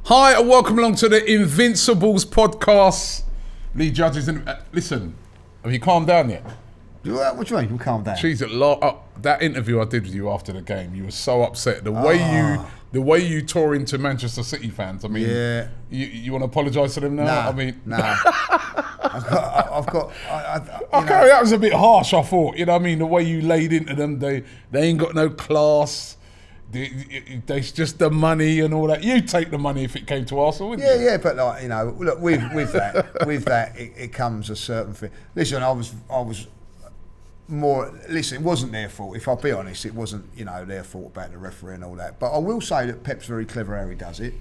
Hi and welcome along to the Invincibles podcast. Lee Judges and listen, have you calmed down yet? What do you mean? We'll calm down. Jeez, that interview I did with you after the game, you were so upset. The way you tore into Manchester City fans. I mean, yeah. You want to apologise to them now? Nah, I mean, Okay, that was a bit harsh. I thought, you know what I mean, the way you laid into them, they ain't got no class. They just the money and all that. You take the money if it came to Arsenal, wouldn't you? Yeah, but like, you know, look, with that, it comes a certain thing. Listen, I was more. Listen, it wasn't their fault. If I'll be honest, it wasn't, you know, their fault about the referee and all that. But I will say that Pep's very clever how he does it.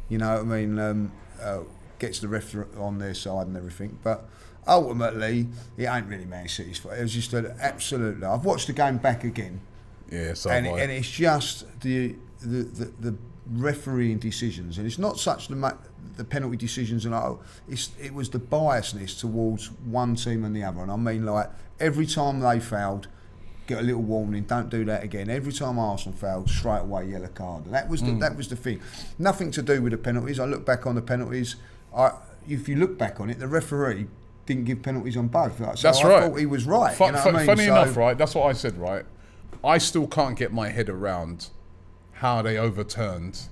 You know what I mean? Gets the referee on their side and everything. But ultimately, it ain't really Man City's fault. It was just absolutely. I've watched the game back again. Yeah, so and it's just the refereeing decisions, and it's not such the penalty decisions, and it was the biasness towards one team and the other. And I mean, like, every time they fouled, get a little warning, don't do that again. Every time Arsenal fouled, straight away yellow card. And that was the thing. Nothing to do with the penalties. I look back on the penalties. If you look back on it, the referee didn't give penalties on both. So that's right. I thought he was right. Funny enough, right? That's what I said, right? I still can't get my head around how they overturned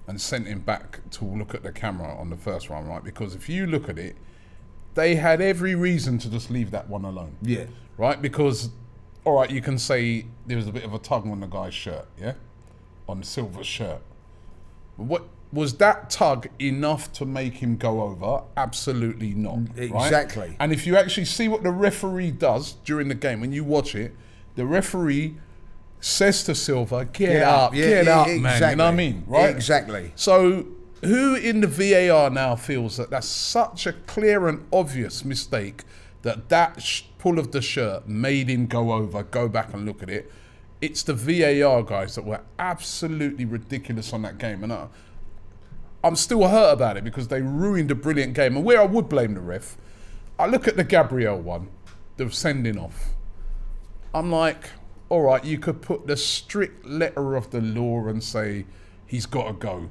and sent him back to look at the camera on the first round, right? Because if you look at it, they had every reason to just leave that one alone. Yeah. Right? Because, all right, you can say there was a bit of a tug on the guy's shirt, yeah? On the silver shirt. What was that tug enough to make him go over? Absolutely not. Exactly. Right? And if you actually see what the referee does during the game, when you watch it, the referee says to Silva, get up, man. Exactly. You know what I mean? Right? Exactly. So who in the VAR now feels that that's such a clear and obvious mistake that pull of the shirt made him go over, go back and look at it? It's the VAR guys that were absolutely ridiculous on that game. And I'm still hurt about it because they ruined a brilliant game. And where I would blame the ref, I look at the Gabriel one, the sending off. I'm like, all right, you could put the strict letter of the law and say he's got to go.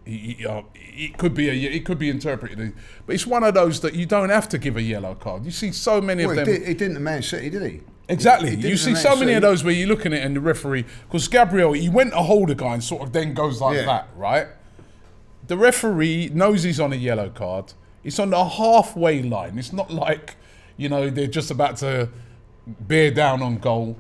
It could be interpreted, but it's one of those that you don't have to give a yellow card. You see so many of them. He didn't at Man City, did he? Exactly. You see so many of those where you're looking at it and the referee, because Gabriel, he went to hold a guy and sort of then goes like that, right? The referee knows he's on a yellow card. It's on the halfway line. It's not like, you know, they're just about to bear down on goal.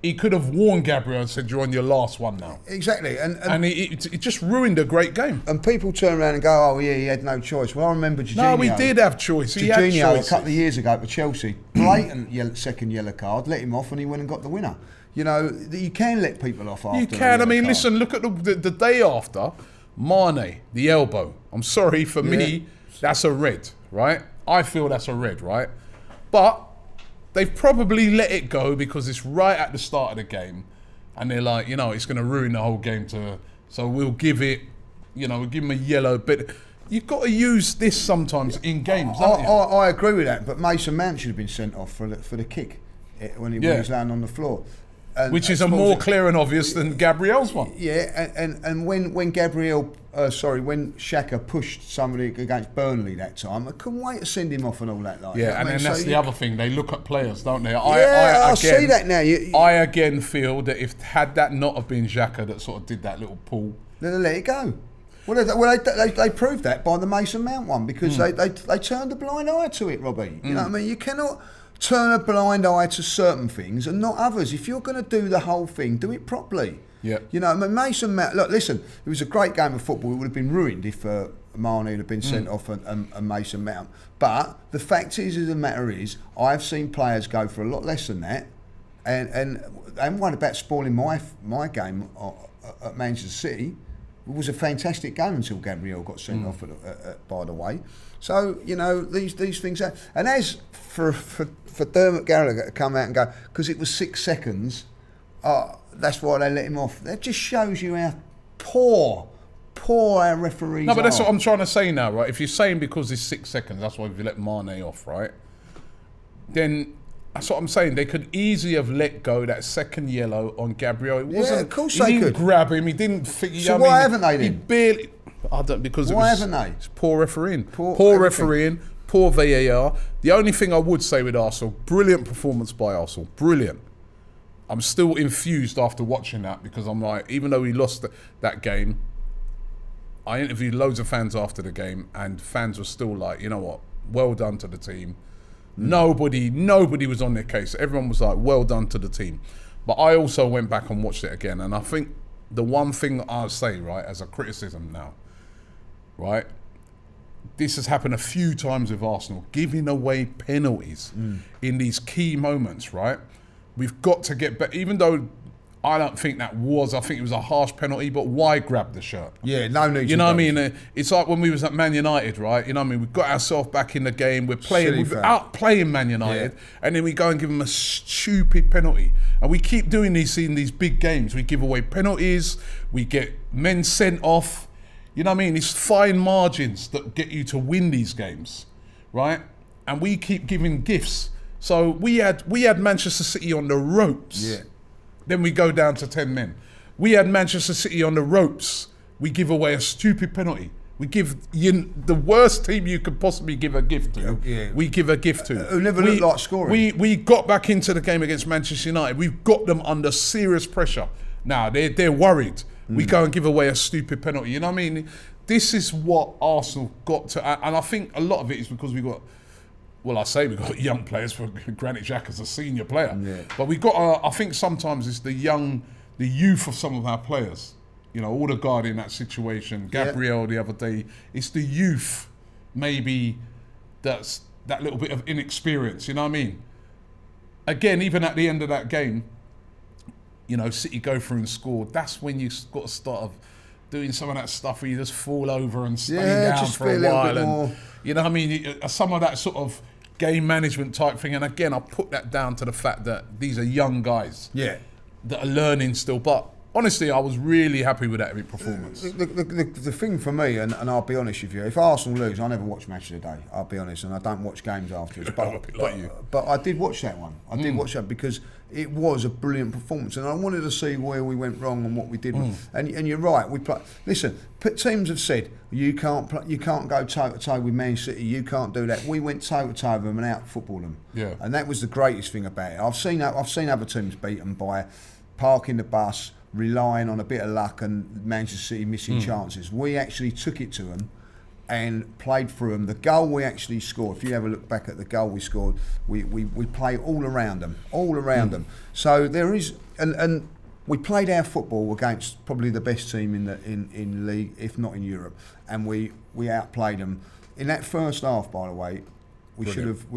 He could have warned Gabriel and said, you're on your last one now. Exactly. And it just ruined a great game. And people turn around and go, oh yeah, he had no choice. Well, I remember Jorginho. No, we did have choice. He had choice. A couple of years ago for Chelsea, blatant second yellow card, let him off and he went and got the winner. You know, you can let people off after. You can. I mean, card. Listen, look at the day after, Mane, the elbow. I'm sorry, for me, that's a red, right? I feel that's a red, right? But they've probably let it go because it's right at the start of the game. And they're like, you know, it's going to ruin the whole game so we'll give it, you know, we'll give him a yellow. But you've got to use this sometimes in games, haven't you? I agree with that, but Mason Mount should have been sent off for the kick when he was laying on the floor. Which is a more clear and obvious than Gabriel's one. Yeah, and when Xhaka pushed somebody against Burnley that time, I couldn't wait to send him off and all that. That's the other thing. They look at players, don't they? I see that now. I again feel that had that not have been Xhaka that sort of did that little pull, then they let it go. Well, they proved that by the Mason Mount one because they turned a blind eye to it, Robbie. You know what I mean? You cannot turn a blind eye to certain things and not others. If you're going to do the whole thing, do it properly. Yeah. You know, I mean, Mason Mount, look, listen, it was a great game of football. It would have been ruined if Mane had been sent off and Mason Mount. But the fact is, the matter is, I've seen players go for a lot less than that. And I haven't worried about spoiling my game at Manchester City. It was a fantastic game until Gabriel got sent off, by the way. So, you know, these things happen. And as for Dermot Gallagher to come out and go, because it was 6 seconds, that's why they let him off. That just shows you how poor our referees are. No, but that's what I'm trying to say now, right? If you're saying because it's 6 seconds, that's why if you let Mane off, right? Then That's what I'm saying. They could easily have let go that second yellow on Gabriel. It wasn't. of course he they didn't could. grab him. He didn't. So why haven't they He then? barely. I don't because Why it was, haven't they? It's poor refereeing. Poor everything. refereeing. Poor VAR. The only thing I would say with Arsenal, brilliant performance by Arsenal. Brilliant. I'm still infused after watching that because I'm like, even though we lost that game, I interviewed loads of fans after the game, and fans were still like, you know what, well done to the team. Nobody was on their case. Everyone was like, well done to the team. But I also went back and watched it again, and I think the one thing I'll say, right, as a criticism now, right, this has happened a few times with Arsenal, giving away penalties in these key moments, right? We've got to get better, even though I don't think I think it was a harsh penalty, but why grab the shirt? Yeah, no need. You know what I mean? It's like when we was at Man United, right? You know what I mean? We got ourselves back in the game. We're outplaying Man United, and then we go and give them a stupid penalty. And we keep doing these in these big games. We give away penalties. We get men sent off. You know what I mean? It's fine margins that get you to win these games, right? And we keep giving gifts. So we had Manchester City on the ropes. Yeah. Then we go down to 10 men. We had Manchester City on the ropes. We give away a stupid penalty. We give the worst team you could possibly give a gift to. Yeah. We give a gift to. Who never looked like scoring. We got back into the game against Manchester United. We've got them under serious pressure. Now they're worried. We go and give away a stupid penalty. You know what I mean? This is what Arsenal got to, and I think a lot of it is because we've got. Well, I say we've got young players. For Granit Xhaka's a senior player, but we got. I think sometimes it's the youth of some of our players. You know, Odegaard in that situation, Gabriel the other day. It's the youth, maybe that's that little bit of inexperience. You know what I mean? Again, even at the end of that game, you know, City go through and score. That's when you got to start doing some of that stuff where you just fall over and stay down just for a be a while, little bit and more. you know what I mean. Some of that sort of game management type thing. And again, I put that down to the fact that these are young guys that are learning still. But honestly, I was really happy with that performance. The thing for me, and I'll be honest with you, if Arsenal lose, I never watch Match of the Day. I'll be honest, and I don't watch games afterwards. But I did watch that one. I did watch that because it was a brilliant performance, and I wanted to see where we went wrong and what we did. And you're right. We play. Listen, teams have said you can't go toe to toe with Man City. You can't do that. We went toe to toe with them and out-footballed them. Yeah. And that was the greatest thing about it. I've seen other teams beaten by parking the bus, relying on a bit of luck and Manchester City missing chances. We actually took it to them and played through them. The goal we actually scored, if you ever look back at the goal we scored, we played all around them. So there is, and we played our football against probably the best team in league, if not in Europe, and we outplayed them. In that first half, by the way, we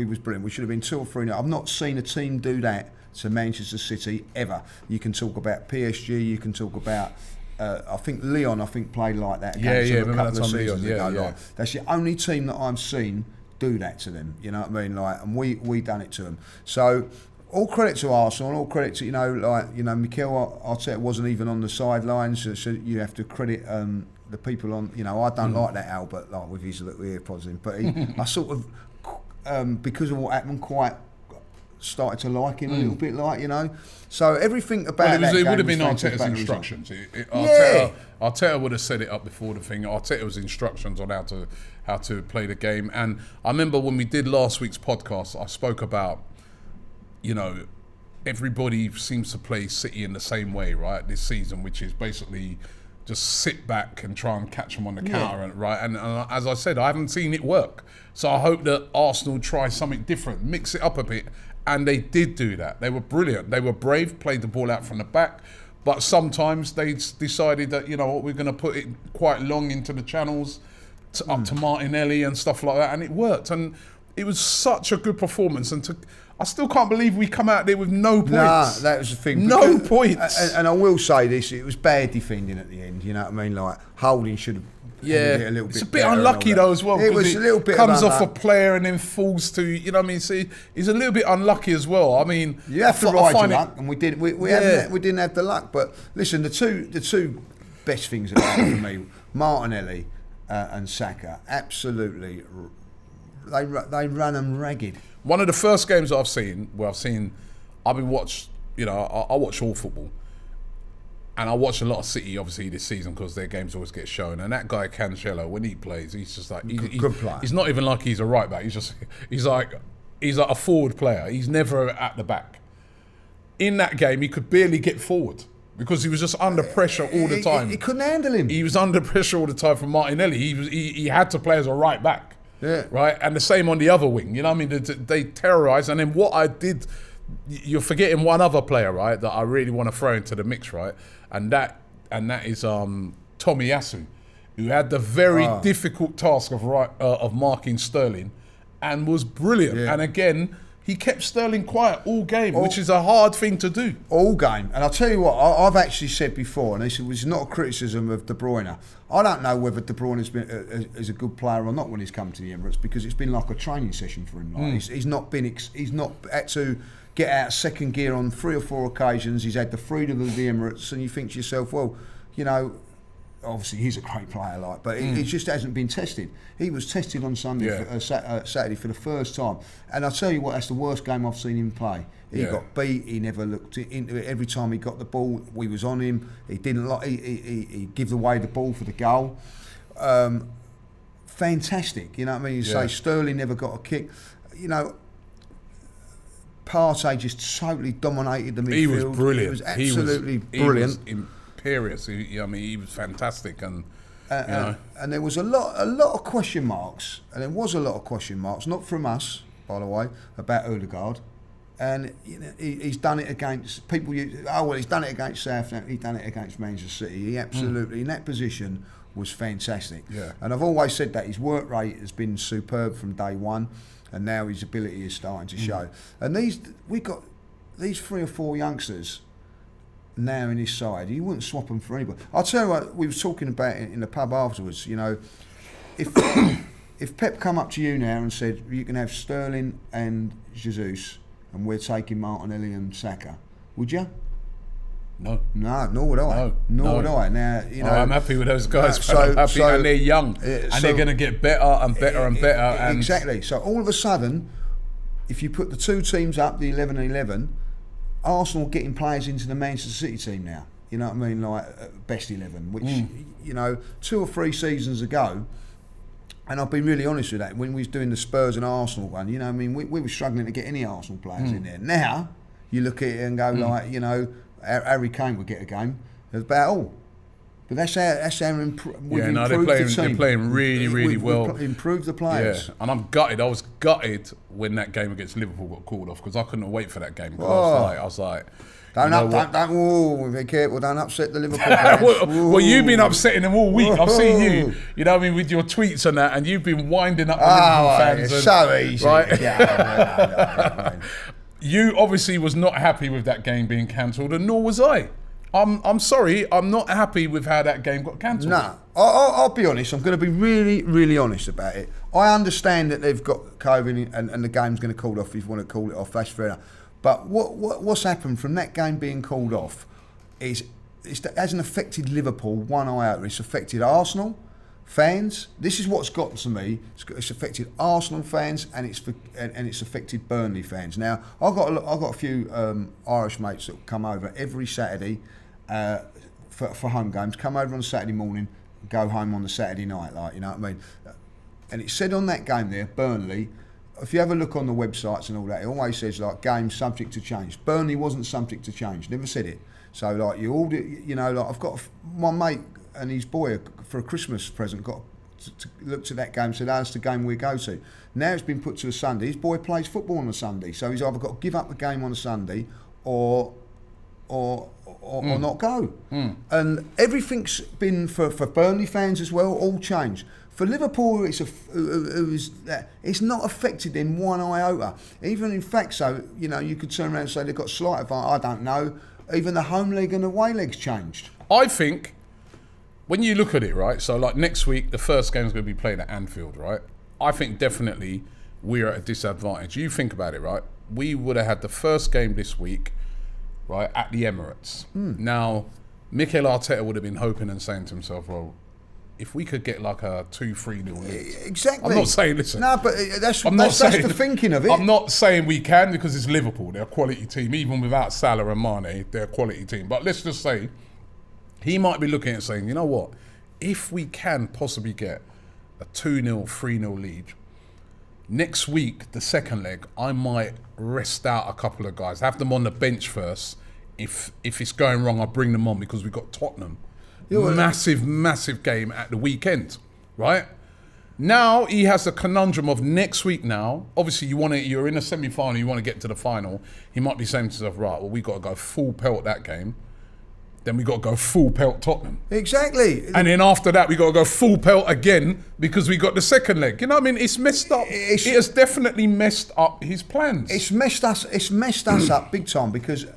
was brilliant. We should have been 2 or 3-0. I've not seen a team do that to Manchester City ever. You can talk about PSG, you can talk about I think Lyon played like that against them a couple of seasons ago. That's the only team that I've seen do that to them, you know what I mean? Like, and we done it to them. So all credit to Arsenal, all credit to Mikel Arteta wasn't even on the sidelines, so you have to credit the people on, I don't like that Albert, like with his little earpods in, but I sort of because of what happened, quite started to like him a little bit, So everything about that it would have game been was Arteta's fantastic. instructions. Arteta would have set it up before the thing. Arteta's instructions on how to play the game. And I remember when we did last week's podcast, I spoke about, everybody seems to play City in the same way, right, this season, which is basically just sit back and try and catch them on the counter, right? And as I said, I haven't seen it work. So I hope that Arsenal try something different, mix it up a bit. And they did do that. They were brilliant. They were brave, played the ball out from the back. But sometimes they decided that, we're going to put it quite long into the channels, up to Martinelli and stuff like that. And it worked. And it was such a good performance. And I still can't believe we come out there with no points. Nah, that was the thing. No points. And I will say this, it was bad defending at the end, you know what I mean? Like, Holding should have... Yeah, it's a bit unlucky though as well. It was a little bit comes off a player and then falls to, See, he's a little bit unlucky as well. I mean, you have to ride your luck, and we did. We didn't have the luck. But listen, the two best things about it for me, Martinelli and Saka, absolutely they run them ragged. One of the first games that I've seen, I've been watched, I watch all football. And I watch a lot of City, obviously, this season because their games always get shown. And that guy Cancelo, when he plays, he's just like good player. He's not even like he's a right back. He's like a forward player. He's never at the back. In that game, he could barely get forward because he was just under pressure all the time. He couldn't handle him. He was under pressure all the time from Martinelli. He had to play as a right back. Yeah. Right, and the same on the other wing. You know what I mean? They terrorised. And then what I did, you're forgetting one other player, right? That I really want to throw into the mix, right? And that is Tommy Yasu, who had the very difficult task of marking Sterling, and was brilliant. Yeah. And again, he kept Sterling quiet all game, which is a hard thing to do. All game. And I'll tell you what, I've actually said before, and this was not a criticism of De Bruyne. I don't know whether De Bruyne is a good player or not when he's come to the Emirates, because it's been like a training session for him. Like he's not had to get out of second gear on 3 or 4 occasions. He's had the freedom of the Emirates, and you think to yourself, well, obviously he's a great player, but it just hasn't been tested. He was tested on Sunday, Saturday for the first time, and I'll tell you what, that's the worst game I've seen him play. He got beat. He never looked into it. Every time he got the ball, we was on him. He didn't like. He gave away the ball for the goal. Fantastic, you know what I mean? You say Sterling never got a kick, Partey just totally dominated the midfield. He was brilliant. He was absolutely brilliant. He was imperious. He was fantastic, and there was a lot of question marks, not from us, by the way, about Odegaard. And he's done it against people. He's done it against Southampton. He's done it against Manchester City. He absolutely in that position was fantastic. Yeah. And I've always said that his work rate has been superb from day one. And now his ability is starting to show. And we've got these 3 or 4 youngsters now in his side. You wouldn't swap them for anybody. I'll tell you what, we were talking about it in the pub afterwards. If Pep come up to you now and said you can have Sterling and Jesus, and we're taking Martinelli and Saka, would you? No. No, nor would I. Nor would I. Now, I'm happy with those guys. I'm happy, and they're young, and they're going to get better and better and better. And exactly. So all of a sudden, if you put the 2 teams up, the 11 and 11, Arsenal are getting players into the Manchester City team now. You know what I mean? Like best 11, which 2 or 3 seasons ago. And I've been really honest with that. When we was doing the Spurs and Arsenal one, we were struggling to get any Arsenal players in there. Now you look at it and go Harry Kane would get a game. That's about all. But that's how we've improved the team. They're playing really, really well. We've improved the players. Yeah, and I'm gutted. I was gutted when that game against Liverpool got called off because I couldn't wait for that game. I was like, don't be careful. Don't upset the Liverpool fans. well, you've been upsetting them all week. I've seen you. You know what I mean, with your tweets and that, and you've been winding up the Liverpool fans. It's so easy, right? Yeah, You obviously was not happy with that game being cancelled, and nor was I. I'm sorry, I'm not happy with how that game got cancelled. No, I'll be honest. I'm going to be really, really honest about it. I understand that they've got COVID and the game's going to call off if you want to call it off. That's fair enough. But what's happened from that game being called off is it hasn't affected Liverpool one iota. It's affected Arsenal fans. This is what's got to me. It's affected Arsenal fans and it's affected Burnley fans. Now I've got a few Irish mates that come over every Saturday for home games. Come over on Saturday morning, go home on the Saturday night. You know what I mean? And it said on that game there, Burnley. If you have a look on the websites and all that, it always says game subject to change. Burnley wasn't subject to change. Never said it. So I've got my mate and his boy for a Christmas present got to looked at that game and said, that's the game we go to. Now it's been put to a Sunday. His boy plays football on a Sunday, so he's either got to give up the game on a Sunday or not go. And everything's been for Burnley fans as well, all changed. For Liverpool, it's not affected them one iota. Even in fact, so you could turn around and say they've got slight advantage. I don't know. Even the home leg and the away legs changed. I think when you look at it, right. So next week, the first game is going to be played at Anfield, right. I think definitely we're at a disadvantage. You think about it, right. We would have had the first game this week, right, at the Emirates. Now, Mikel Arteta would have been hoping and saying to himself, well, if we could get like a 2-3-0 lead. Exactly. I'm not saying, listen. No, but that's the thinking of it. I'm not saying we can, because it's Liverpool. They're a quality team. Even without Salah and Mane, they're a quality team. But let's just say, he might be looking at saying, you know what? If we can possibly get a 2-0, 3-0 lead, next week, the second leg, I might rest out a couple of guys. Have them on the bench first. If it's going wrong, I'll bring them on, because we've got Tottenham. Massive game at the weekend, right? Now he has the conundrum of next week now. Obviously, you're in a semi-final, you want to get to the final. He might be saying to himself, right, well, we got to go full pelt that game. Then we got to go full pelt Tottenham. Exactly. And then after that, we got to go full pelt again, because we got the second leg. You know what I mean? It's messed up. It has definitely messed up his plans. It's messed us up big time, because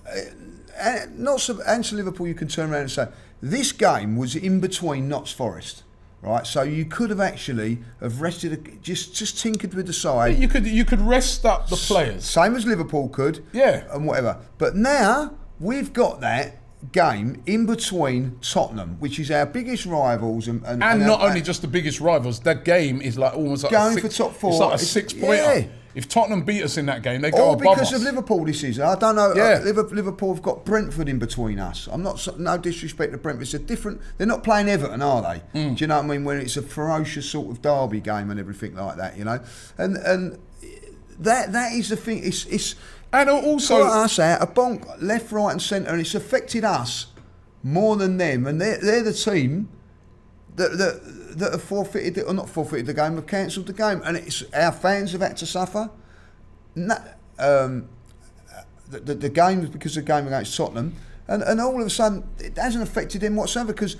not so, and to Liverpool, you can turn around and say, this game was in between Notts Forest, right? So you could have actually rested, just tinkered with the side. You could rest up the players, same as Liverpool could, and whatever. But now we've got that game in between Tottenham, which is our biggest rivals, and not only just the biggest rivals. That game is like almost like going for top four. It's like a 6-pointer. If Tottenham beat us in that game, they go all above because us. of Liverpool this season. I don't know. Liverpool have got Brentford in between us. I'm not, no disrespect to Brentford. It's a different. They're not playing Everton, are they? Do you know what I mean? When it's a ferocious sort of derby game and everything like that, you know. And that is the thing. It's and also got us out a bonk left, right, and centre, and it's affected us more than them. And they're the team that have forfeited, or not forfeited the game, have cancelled the game, and it's our fans have had to suffer. The game was because of the game against Tottenham, and all of a sudden it hasn't affected them whatsoever, because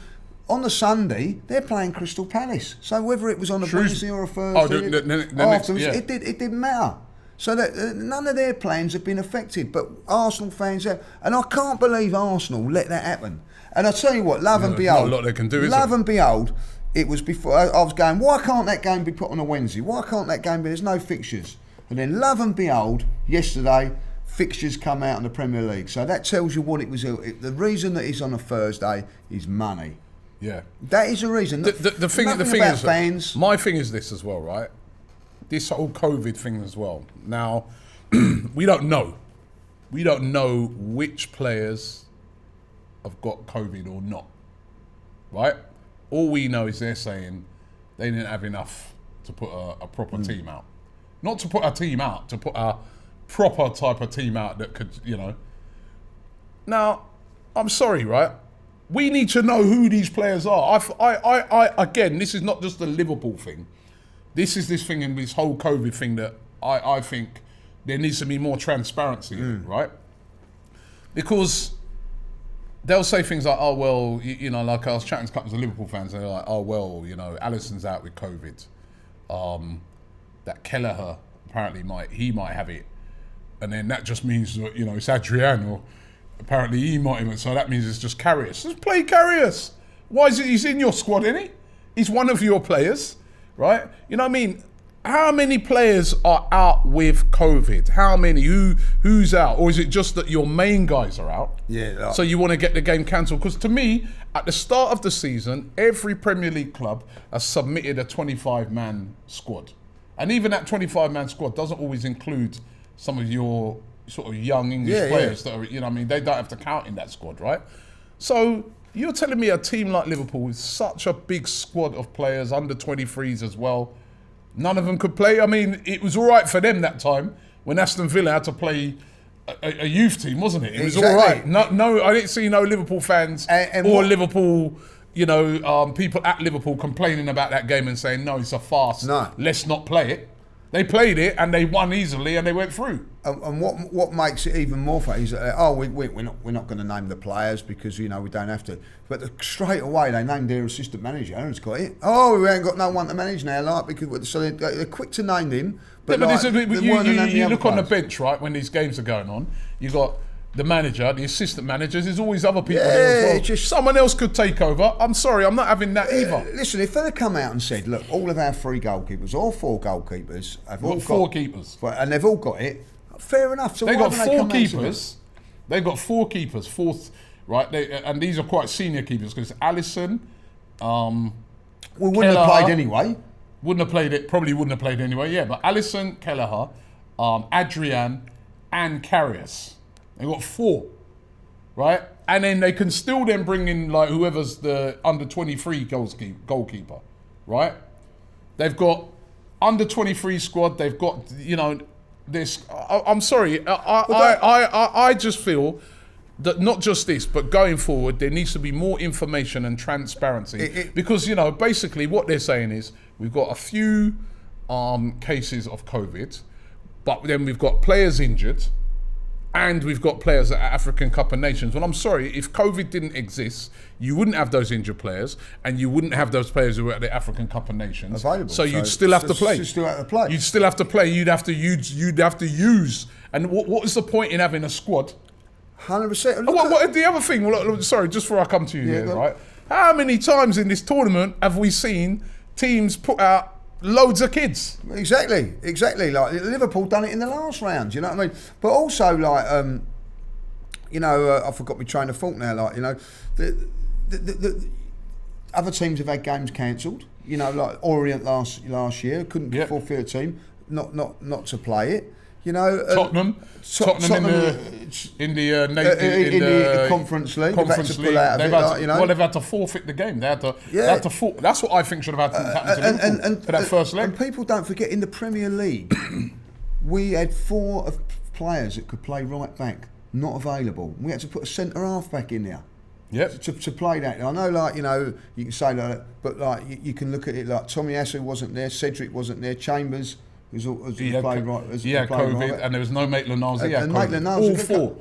on the Sunday they're playing Crystal Palace. So whether it was on a Wednesday or a Thursday, it didn't matter. So that none of their plans have been affected, but Arsenal fans have, and I can't believe Arsenal let that happen. And I tell you what, love and behold, not a lot they can do, is love it? and behold, it was before I was going, why can't that game be put on a Wednesday? Why can't that game be? There's no fixtures. And then love and behold, yesterday fixtures come out in the Premier League. So that tells you what it was. The reason that it's on a Thursday is money. Yeah, that is the reason. The thing is, fans. My thing is this as well, right? This whole COVID thing as well. Now, we don't know. We don't know which players have got COVID or not, right? All we know is they're saying they didn't have enough to put a proper team out. Not to put a team out, to put a proper type of team out that could, you know. Now, I'm sorry, right? We need to know who these players are. I again, this is not just a Liverpool thing. This is this thing in this whole COVID thing that I think there needs to be more transparency in it, right? Because they'll say things like, oh, well, you know, like I was chatting to couples of Liverpool fans, and they're like, oh, well, you know, Alisson's out with COVID. That Kelleher apparently might have it. And then that just means that, you know, it's Adriano. Apparently he might have it, so that means it's just Karius. Just play Karius. Why is it? He's in your squad, isn't he? He's one of your players, right? You know what I mean? How many players are out with COVID? How many? Who's out? Or is it just that your main guys are out? Yeah. So you want to get the game cancelled? Because to me, at the start of the season, every Premier League club has submitted a 25-man squad. And even that 25-man squad doesn't always include some of your sort of young English players that are, you know what I mean, they don't have to count in that squad, right? So you're telling me a team like Liverpool with such a big squad of players, under 23s as well, none of them could play? I mean, it was all right for them that time when Aston Villa had to play a youth team, wasn't it? It was all right. No, I didn't see no Liverpool fans or Liverpool, you know, people at Liverpool complaining about that game and saying, no, it's a farce. No. Let's not play it. They played it and they won easily and they went through. And what makes it even more funny is that, we're not going to name the players because, you know, we don't have to. But straight away they named their assistant manager who's got it. Oh, we ain't got no one to manage now, like, because so they're quick to name him. But, you look on the bench, right, when these games are going on, you got the manager, the assistant managers, there's always other people there as well. Someone else could take over. I'm sorry, I'm not having that either. Listen, if they'd come out and said, look, all of our 3 goalkeepers, all 4 goalkeepers, have all got 4 keepers, and they've all got it, fair enough. So they've got 4 keepers. They've got 4 keepers, fourth, right? And these are quite senior keepers because Alisson, We wouldn't have played anyway. Wouldn't have played it. Probably wouldn't have played anyway. Yeah, but Alisson, Kelleher, Adrian, and Karius. They got 4, right? And then they can still then bring in like whoever's the under 23 goalkeeper, right? They've got under 23 squad. They've got this. I'm sorry. I just feel that not just this, but going forward, there needs to be more information and transparency. Because, basically what they're saying is we've got a few cases of COVID, but then we've got players injured and we've got players at African Cup of Nations. Well, I'm sorry, if COVID didn't exist, you wouldn't have those injured players and you wouldn't have those players who were at the African Cup of Nations. Available. So you'd still have to play. You'd still have to play. You'd still have to play. You'd have to use. And what is the point in having a squad? 100%. What the other thing? Well, sorry, just before I come to you here, right? How many times in this tournament have we seen teams put out loads of kids? Exactly. Like Liverpool done it in the last round. You know what I mean? But also, like, I forgot my train of thought now. Like, the other teams have had games cancelled. Like Orient last year couldn't fulfil a team not to play it. Tottenham in the Conference League. Conference League. They've had to forfeit the game. They had to. That's what I think should have happened to Liverpool for that first leg. And people don't forget, in the Premier League, we had 4 players that could play right back not available. We had to put a centre half back in there. Yep. To play that. I know, like, you can say that, but like you can look at it like Tommy Yasu wasn't there, Cedric wasn't there, Chambers. He had COVID, right. And there was no Maitland-Niles.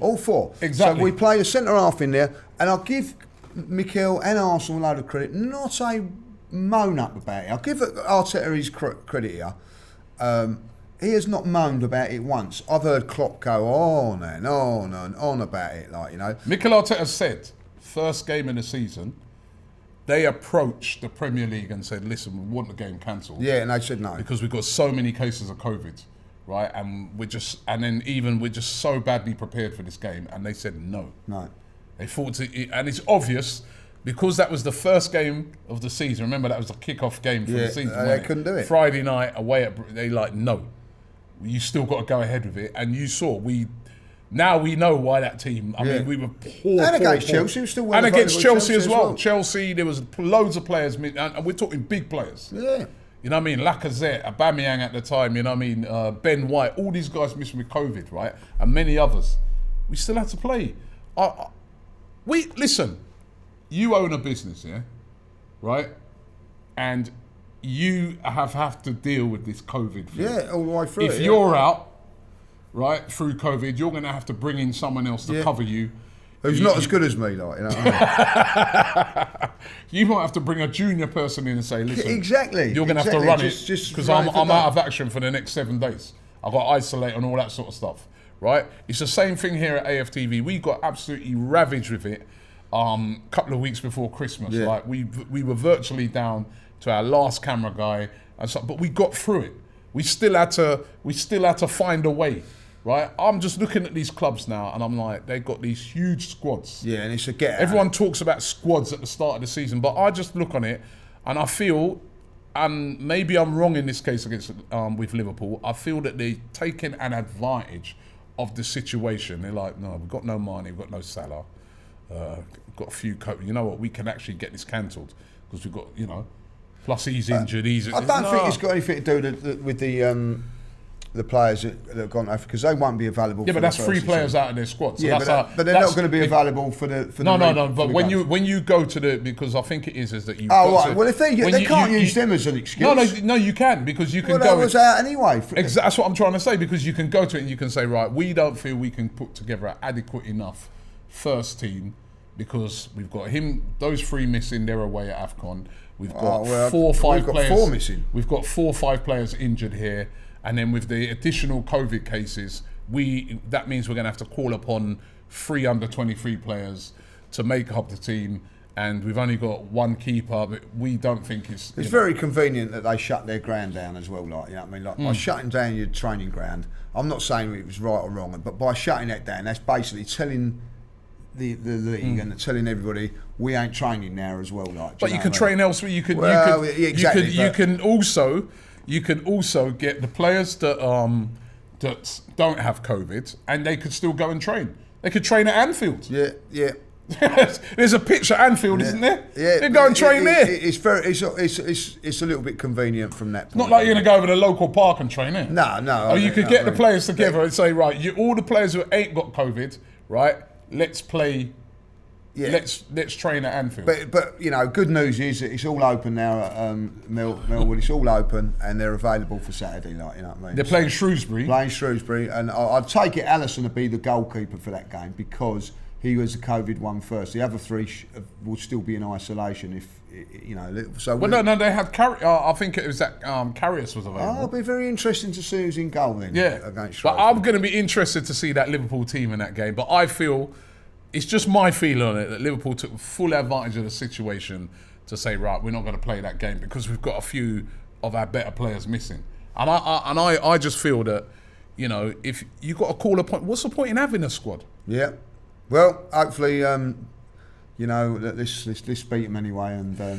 All 4. Exactly. So we played a centre half in there, and I'll give Mikel and Arsenal a load of credit. Not a moan up about it. I'll give Arteta his credit here. He has not moaned about it once. I've heard Klopp go on and on and on about it, Mikel Arteta said, first game in the season, they approached the Premier League and said, listen, we want the game cancelled. Yeah, and they said no. Because we've got so many cases of COVID, right? And we're just so badly prepared for this game. And they said no. No. They thought and it's obvious because that was the first game of the season. Remember, that was the kickoff game for the season. They couldn't do it. Friday night away they no. You still got to go ahead with it. And you saw, now we know why that team. I mean, we were poor. And against Chelsea, we still won. And against Chelsea as well. Chelsea, there was loads of players, and we're talking big players. Yeah. You know what I mean? Lacazette, Aubameyang at the time. You know what I mean? Ben White. All these guys missing with COVID, right? And many others. We still had to play. Listen. You own a business, yeah, right? And you have to deal with this COVID thing. Yeah, all the way through. If you're out, right, through COVID, you're going to have to bring in someone else to cover you. Who's not as good as me, like, You might have to bring a junior person in and say, listen, exactly, you're going to have to run it because I'm out of action for the next 7 days. I've got to isolate and all that sort of stuff, right? It's the same thing here at AFTV. We got absolutely ravaged with it a couple of weeks before Christmas. Yeah. Like we were virtually down to our last camera guy, and so, but we got through it. We still had to find a way. Right, I'm just looking at these clubs now, and I'm like, they've got these huge squads. Yeah, and it's a get. Everyone talks about squads at the start of the season, but I just look on it, and I feel, and maybe I'm wrong in this case against with Liverpool. I feel that they're taking an advantage of the situation. They're like, no, we've got no money, we've got no Salah, we've got a few. You know what? We can actually get this cancelled because we've got, plus he's injured. I don't think it's got anything to do with the players that have gone off because they won't be available. Yeah, but that's 3 players out of their squad. So but they're not going to be available for the. No. But when you go to because I think it is that you. Oh right. Well, if they can't use them as an excuse. No, you can because you can go. Well, that was out anyway. That's what I'm trying to say because you can go to it and you can say, right, we don't feel we can put together an adequate enough first team because we've got those 3 missing. They're away at AFCON. We've got 4 or 5 players. 4 missing. We've got 4 or 5 players injured here. And then with the additional COVID cases, that means we're going to have to call upon 3 under 23 players to make up the team. And we've only got 1 keeper, but we don't think it's... It's very convenient that they shut their ground down as well, by shutting down your training ground, I'm not saying it was right or wrong, but by shutting that down, that's basically telling the league and telling everybody we ain't training now as well. Like, but you can train elsewhere. You can also get the players that don't have COVID, and they could still go and train. They could train at Anfield. Yeah. There's a pitch at Anfield, isn't there? Yeah, they go and train there. It's a little bit convenient from that point. Not like you're going to go over to the local park and train there. No. You could get the players together and say, right, all the players who ain't got COVID, right? Let's play. Yeah. Let's train at Anfield. But good news is that it's all open now at Millwall. It's all open and they're available for Saturday night. You know what I mean? They're playing Shrewsbury. And I'd take it Allison to be the goalkeeper for that game because he was the COVID one first. The other three will still be in isolation if. So no, they had I think it was that Karius was available. It'll be very interesting to see who's in goal then. Yeah, against but I'm going to be interested to see that Liverpool team in that game. But I feel it's just my feeling on it that Liverpool took full advantage of the situation to say, right, we're not going to play that game because we've got a few of our better players missing. And I just feel that if you got to call a point, what's the point in having a squad? Yeah, well, hopefully. Let's beat them anyway, and now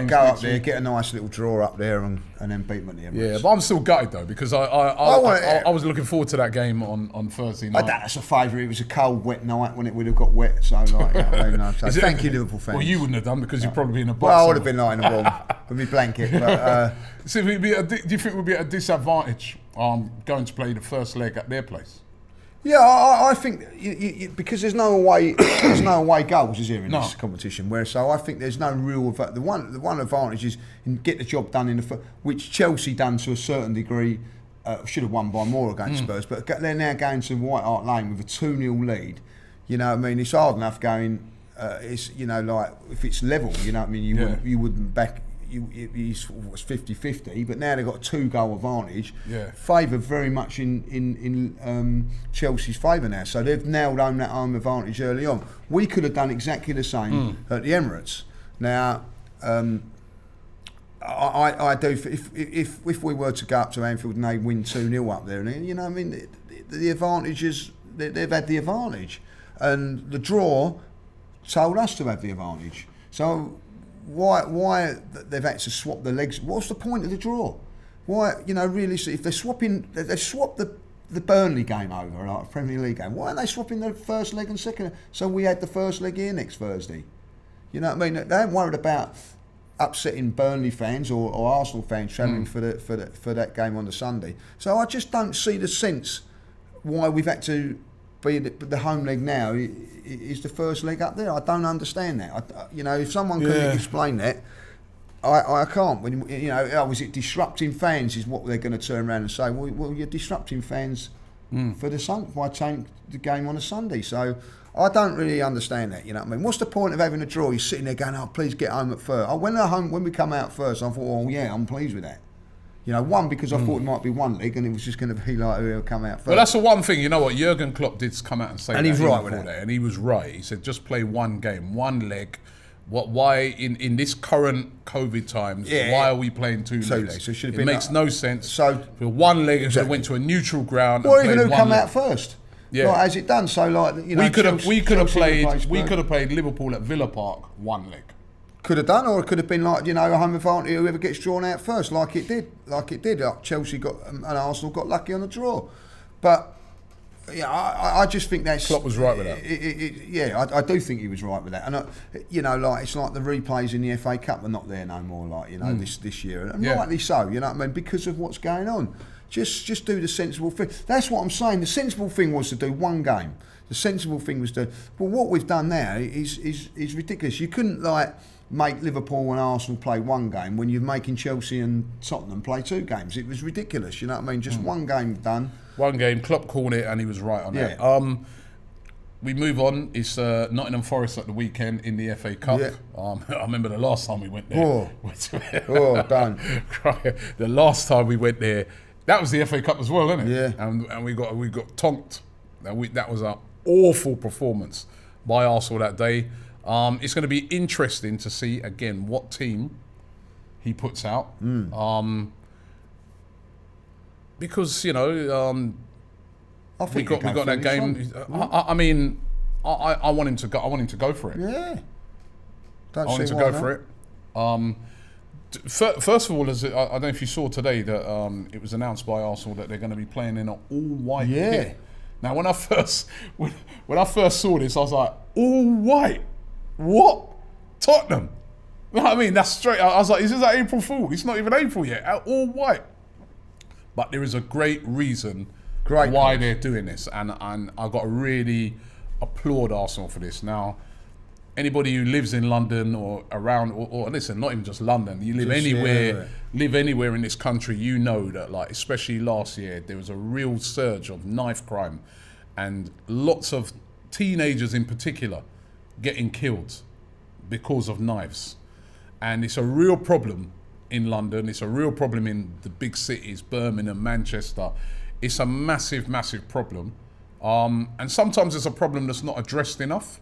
go up there, get a nice little draw up there, and then beat them at the Emirates. Yeah, but I'm still gutted though because I was looking forward to that game on Thursday night. That's a favourite. It was a cold, wet night when it would have got wet. So thank you, Liverpool fans. Well, you wouldn't have done because you'd probably be in a box. Well, I would have been lying in a warm with my blanket. But, so do you think we'd be at a disadvantage going to play the first leg at their place? Yeah, I think because there's no away goals, is there, in this competition? So I think there's no real. The one advantage is get the job done which Chelsea done to a certain degree. Should have won by more against Spurs, but they're now going to White Hart Lane with a 2-0 lead. You know what I mean? It's hard enough going. It's like if it's level, you know what I mean. You wouldn't back. It's 50-50, but now they've got a 2-goal advantage. Yeah. Favoured very much in Chelsea's favour now. So they've nailed home that home advantage early on. We could have done exactly the same at the Emirates. Now, I do. If we were to go up to Anfield and they win 2-0 up there, and what I mean, the advantages they've had the advantage, and the draw told us to have the advantage. So. Why they've had to swap the legs? What's the point of the draw? Why, really, if they've swapped the Burnley game over, like a Premier League game, why aren't they swapping the first leg and second? So we had the first leg here next Thursday. You know what I mean? They ain't worried about upsetting Burnley fans or Arsenal fans travelling for that game on the Sunday. So I just don't see the sense why we've had to be the home leg now is the first leg up there. I don't understand that. If someone can explain that, I can't. When is it disrupting fans? Is what they're going to turn around and say? Well, you're disrupting fans for the sun by changing the game on a Sunday. So I don't really understand that. You know what I mean? What's the point of having a draw? You're sitting there going, "Oh, please get home at first." When we come out first, I thought, "Oh yeah, I'm pleased with that." One, because I thought it might be one leg and it was just going to be like who'll come out first. Well, that's the one thing, what, Jurgen Klopp did come out and say and that. He's right with that. And he was right. He said, just play one game, one leg. Why, in this current COVID times, why are we playing two legs? So it makes no sense. So for one leg, exactly. Went to a neutral ground. Or even who come out first. Yeah. Like, has it done? So we could have played Liverpool at Villa Park one leg. Could have done, or it could have been like, a home advantage, whoever gets drawn out first, like it did. Like Chelsea got and Arsenal got lucky on the draw. But I just think that's Klopp was right with that. I do think he was right with that. And it's like the replays in the FA Cup are not there no more. This year, and rightly so. You know what I mean? Because of what's going on. Just do the sensible thing. That's what I'm saying. The sensible thing was to do one game. The sensible thing was to. But what we've done now is ridiculous. You couldn't make Liverpool and Arsenal play one game when you're making Chelsea and Tottenham play two games. It was ridiculous, you know what I mean? Just one game done. One game, Klopp called it and he was right on it. We move on. It's Nottingham Forest at the weekend in the FA Cup. Yeah. I remember the last time we went there. Done. The last time we went there, that was the FA Cup as well, wasn't it? Yeah. And we got tonked. That was an awful performance by Arsenal that day. It's going to be interesting to see again what team he puts out, because I think we got that game. I mean, I want him to go. I want him to go for it. Yeah. I want him to go for it. First of all, I don't know if you saw today that it was announced by Arsenal that they're going to be playing in an all-white kit. Now, when I first saw this, I was like, all-white? What? Tottenham? You know what I mean? That's straight. I was like, is this like April Fool? It's not even April yet. All-white. But there is a great reason why they're doing this, and I've got to really applaud Arsenal for this. Now, anybody who lives in London or around, or listen, not even just London, you live anywhere in this country, you know that, like, especially last year, there was a real surge of knife crime, and lots of teenagers in particular getting killed because of knives. And it's a real problem in London. It's a real problem in the big cities, Birmingham, Manchester. It's a massive, massive problem. And sometimes it's a problem that's not addressed enough.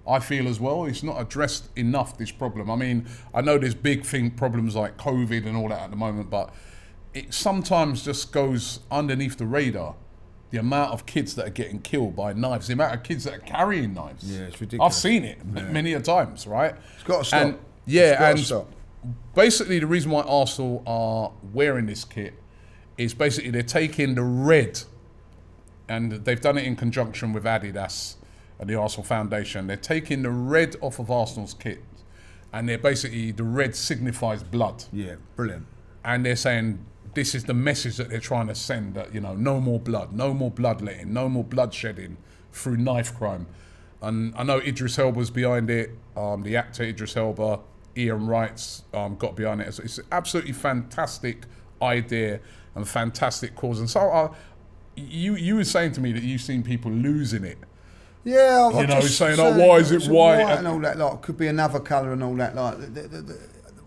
I feel as well, it's not addressed enough, this problem. I mean, I know there's big problems like COVID and all that at the moment, but it sometimes just goes underneath the radar. The amount of kids that are getting killed by knives, the amount of kids that are carrying knives. Yeah, it's ridiculous. I've seen it many a times, right? It's got to stop. And, yeah, basically the reason why Arsenal are wearing this kit is basically they're taking the red, and they've done it in conjunction with Adidas and the Arsenal Foundation. They're taking the red off of Arsenal's kit, and they're basically, the red signifies blood. Yeah, brilliant. And they're saying this is the message that they're trying to send, that, you know, no more blood, no more bloodletting, no more bloodshedding through knife crime. And I know Idris Elba's behind it, the actor Idris Elba, Ian Wright's got behind it. It's an absolutely fantastic idea and fantastic cause. And so you were saying to me that you've seen people losing it. Yeah, you know, saying, "Oh, why is it white?" And all that, like, could be another colour and all that. Like,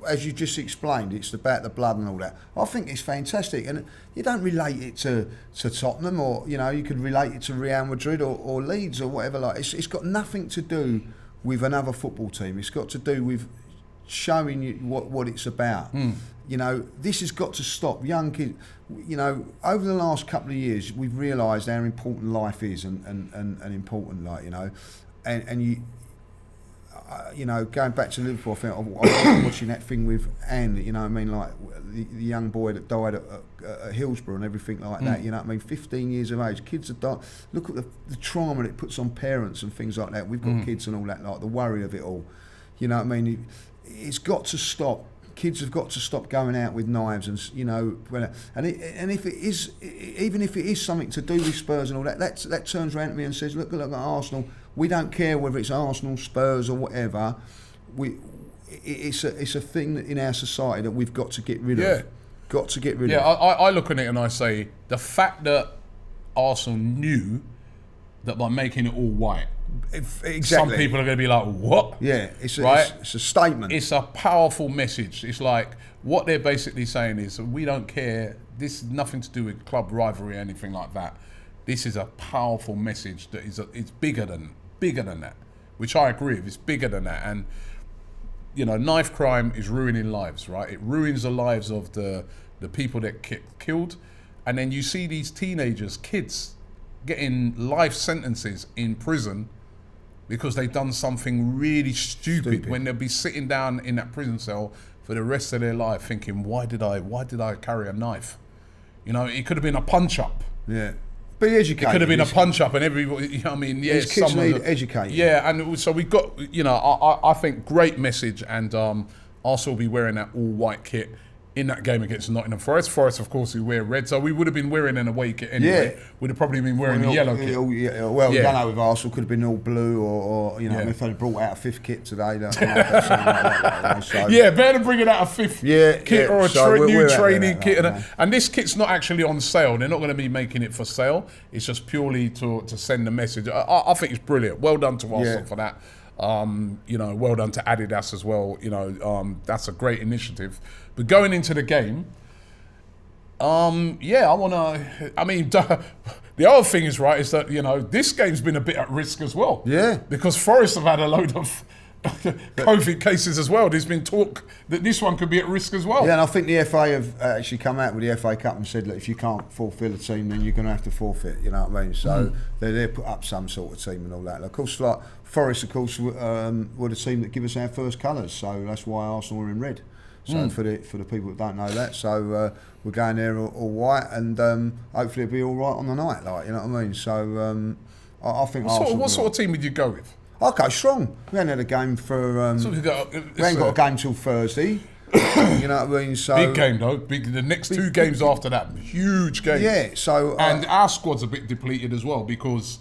as you just explained, it's about the blood and all that. I think it's fantastic, and you don't relate it to Tottenham, or, you know, you could relate it to Real Madrid or Leeds or whatever. Like, it's got nothing to do with another football team. It's got to do with showing you what it's about. You know, this has got to stop. Young kids, you know, over the last couple of years, we've realised how important life is and important, like, you know, and you know, going back to Liverpool, I think I was watching that thing with Anne, you know what I mean, like the young boy that died at Hillsborough and everything like that, you know what I mean, 15 years of age, kids have died. Look at the trauma it puts on parents and things like that. We've got kids and all that, like the worry of it all, you know what I mean. It's got to stop. Kids have got to stop going out with knives, and, you know, and if it is, even if it is something to do with Spurs and all that, that turns around to me and says, look at Arsenal. We don't care whether it's Arsenal, Spurs, or whatever. It's a thing in our society that we've got to get rid of. Got to get rid of. Yeah, I look at it and I say, the fact that Arsenal knew that by making it all white, exactly, some people are going to be like, what? Yeah, it's a statement. It's a powerful message. It's like, what they're basically saying is, we don't care. This is nothing to do with club rivalry or anything like that. This is a powerful message that it's bigger than that, which I agree with. It's bigger than that. And, you know, knife crime is ruining lives, right? It ruins the lives of the people that get killed. And then you see these teenagers, kids, getting life sentences in prison because they've done something really stupid, when they'll be sitting down in that prison cell for the rest of their life thinking, why did I carry a knife? You know, it could have been a punch-up. Yeah. Be educated. It could have been a punch-up, and everybody, you know what I mean? Yeah, these kids need educated. Yeah, and so we got, you know, I think great message, and Arsenal will be wearing that all-white kit in that game against Nottingham Forest. Forest, of course, we wear red, so we would have been wearing an away kit anyway. Yeah. We'd have probably been wearing the yellow kit. Well, you don't know with Arsenal, could have been all blue, or you know, if they brought out a fifth kit today. Yeah, better than bringing out a fifth kit or a new training kit. And this kit's not actually on sale. They're not going to be making it for sale. It's just purely to send a message. I think it's brilliant. Well done to Arsenal for that. You know, well done to Adidas as well. You know, that's a great initiative. But going into the game, I mean, the other thing is, right, is that, you know, this game's been a bit at risk as well. Yeah. Because Forest have had a load of COVID cases as well. There's been talk that this one could be at risk as well. Yeah, and I think the FA have actually come out with the FA Cup and said, look, if you can't fulfil a team, then you're going to have to forfeit. You know what I mean? So they put up some sort of team and all that. And of course, like Forest, of course, were the team that give us our first colours. So that's why Arsenal were in red. So for the people that don't know that, so we're going there all white, and hopefully it'll be all right on the night. Like, you know what I mean? So I think. What sort of team would you go with? Okay, strong. We haven't had a game for. We haven't got a game till Thursday. You know what I mean? So big game though. The next two games after that, huge games. Yeah. So and our squad's a bit depleted as well because,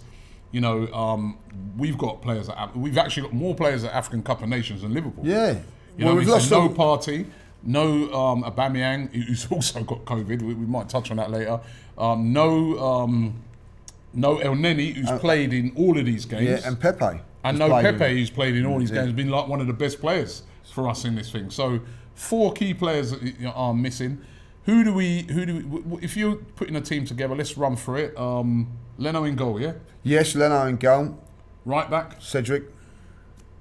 you know, we've got players. We've actually got more players at African Cup of Nations than Liverpool. Yeah. You know, we've lost no Partey, no Aubameyang, who's also got COVID. We might touch on that later. No El Neni, who's played in all of these games. Yeah, and Pepe. And no Pepe, who's played in all these games, been like one of the best players for us in this thing. So 4 key players are missing. Who do we? If you're putting a team together, let's run through it. Leno in goal, yeah. Yes, Leno in goal. Right back, Cedric.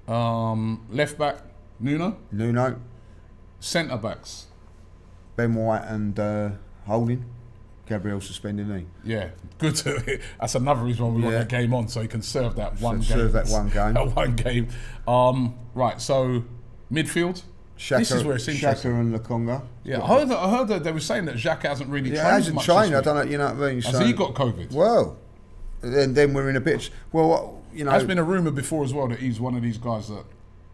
Left back, Nuno. Centre backs, Ben White and Holding. Gabriel suspended, isn't he? Yeah, good. That's another reason why we want that game on, so he can serve that one game. Serve that one game. That one game. Right, so midfield. Xhaka, this is where it's interesting. Xhaka and Lokonga. Yeah, I heard that they were saying that Xhaka hasn't really trained hasn't much trained. this I don't know. You know what I mean? Has he got COVID? Well, then we're in a bit. Well, you know, there's been a rumour before as well that he's one of these guys that